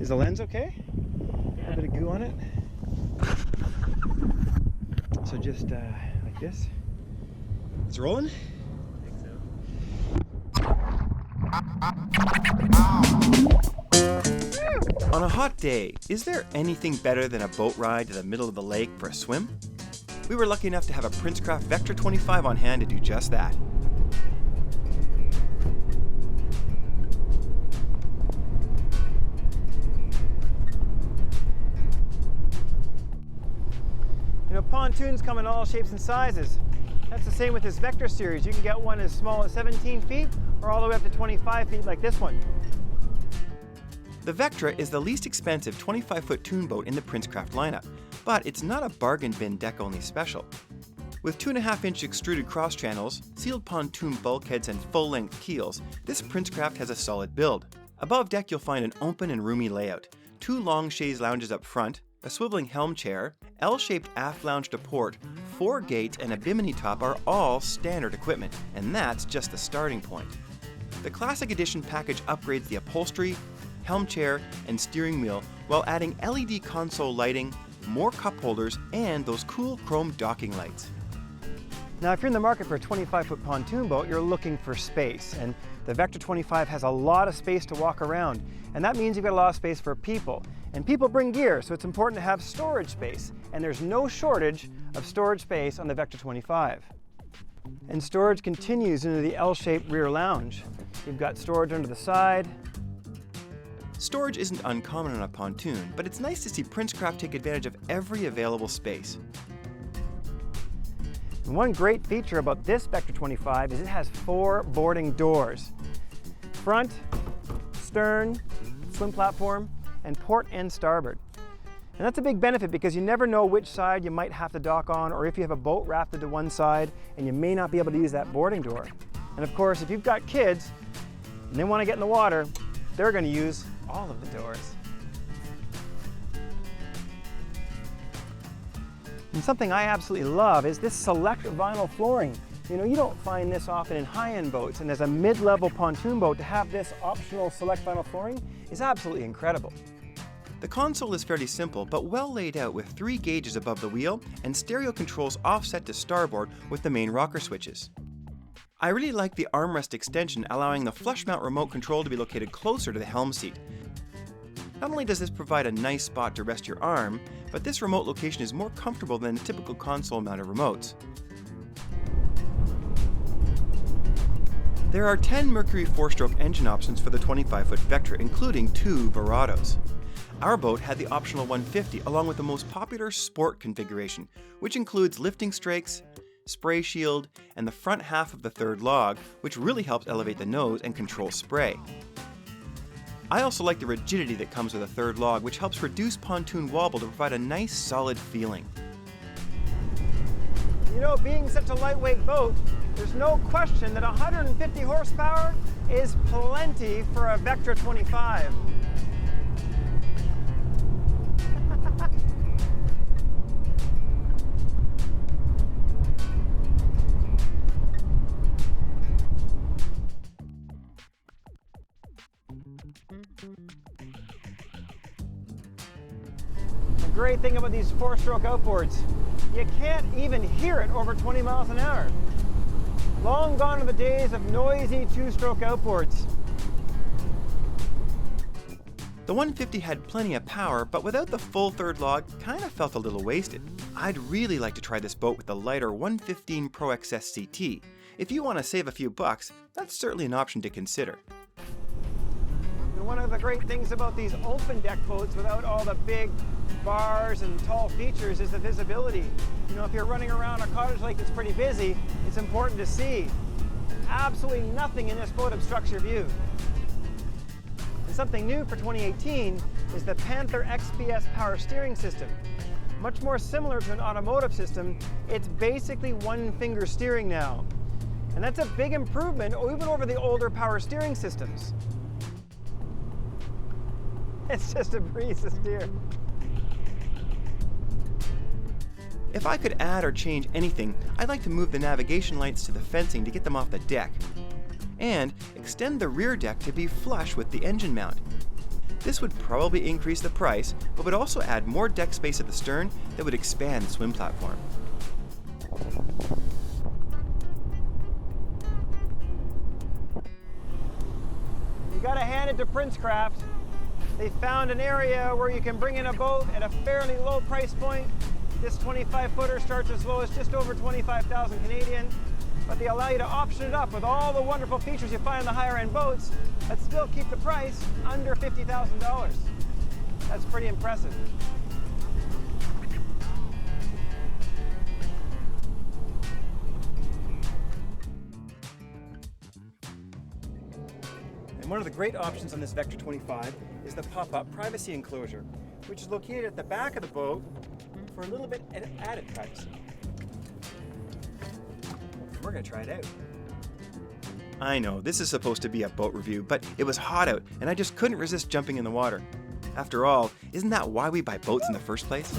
Is the lens okay? A bit of goo on it. So just like this. It's rolling. I think so. On a hot day, is there anything better than a boat ride to the middle of the lake for a swim? We were lucky enough to have a Princecraft Vectra 25 on hand to do just that. You know, pontoons come in all shapes and sizes. That's the same with this Vectra series. You can get one as small as 17 feet or all the way up to 25 feet like this one. The Vectra is the least expensive 25-foot toon boat in the Princecraft lineup, but it's not a bargain bin deck-only special. With 2.5-inch extruded cross channels, sealed pontoon bulkheads, and full-length keels, this Princecraft has a solid build. Above deck you'll find an open and roomy layout, 2 long chaise lounges up front, a swiveling helm chair, L-shaped aft lounge to port, 4 gates, and a bimini top are all standard equipment, and that's just the starting point. The Classic Edition package upgrades the upholstery, helm chair, and steering wheel while adding LED console lighting, more cup holders, and those cool chrome docking lights. Now, if you're in the market for a 25-foot pontoon boat, you're looking for space, and the Vectra 25 has a lot of space to walk around, and that means you've got a lot of space for people. And people bring gear, so it's important to have storage space, and there's no shortage of storage space on the Vectra 25. And storage continues into the L-shaped rear lounge. You've got storage under the side. Storage isn't uncommon on a pontoon, but it's nice to see Princecraft take advantage of every available space. And one great feature about this Vectra 25 is it has 4 boarding doors. Front, stern, swim platform, and port and starboard. And that's a big benefit because you never know which side you might have to dock on, or if you have a boat rafted to one side and you may not be able to use that boarding door. And of course, if you've got kids and they want to get in the water, they're going to use all of the doors. And something I absolutely love is this select vinyl flooring. You know, you don't find this often in high-end boats, and as a mid-level pontoon boat, to have this optional select vinyl flooring is absolutely incredible. The console is fairly simple, but well laid out with 3 gauges above the wheel and stereo controls offset to starboard with the main rocker switches. I really like the armrest extension, allowing the flush mount remote control to be located closer to the helm seat. Not only does this provide a nice spot to rest your arm, but this remote location is more comfortable than typical console-mounted remotes. There are 10 Mercury 4-stroke engine options for the 25-foot Vectra, including 2 Verados. Our boat had the optional 150 along with the most popular sport configuration, which includes lifting strakes, spray shield, and the front half of the third log, which really helps elevate the nose and control spray. I also like the rigidity that comes with a third log, which helps reduce pontoon wobble to provide a nice solid feeling. You know, being such a lightweight boat, there's no question that 150 horsepower is plenty for a Vectra 25. The great thing about these 4-stroke outboards, you can't even hear it over 20 miles an hour. Long gone are the days of noisy 2-stroke outboards. The 150 had plenty of power, but without the full third log, kind of felt a little wasted. I'd really like to try this boat with the lighter 115 Pro XS CT. If you want to save a few bucks, that's certainly an option to consider. And one of the great things about these open deck boats without all the big bars and tall features is the visibility. You know, if you're running around a cottage lake that's pretty busy, it's important to see. Absolutely nothing in this boat obstructs your view. And something new for 2018 is the Panther XPS power steering system. Much more similar to an automotive system, it's basically one-finger steering now. And that's a big improvement even over the older power steering systems. It's just a breeze to steer. If I could add or change anything, I'd like to move the navigation lights to the fencing to get them off the deck, and extend the rear deck to be flush with the engine mount. This would probably increase the price, but would also add more deck space at the stern that would expand the swim platform. You gotta hand it to Princecraft. They found an area where you can bring in a boat at a fairly low price point. This 25-footer starts as low as just over 25,000 Canadian, but they allow you to option it up with all the wonderful features you find in the higher-end boats, but still keep the price under $50,000. That's pretty impressive. And one of the great options on this Vectra 25 is the pop-up privacy enclosure, which is located at the back of the boat for a little bit at added privacy. We're gonna try it out. I know, this is supposed to be a boat review, but it was hot out and I just couldn't resist jumping in the water. After all, isn't that why we buy boats in the first place?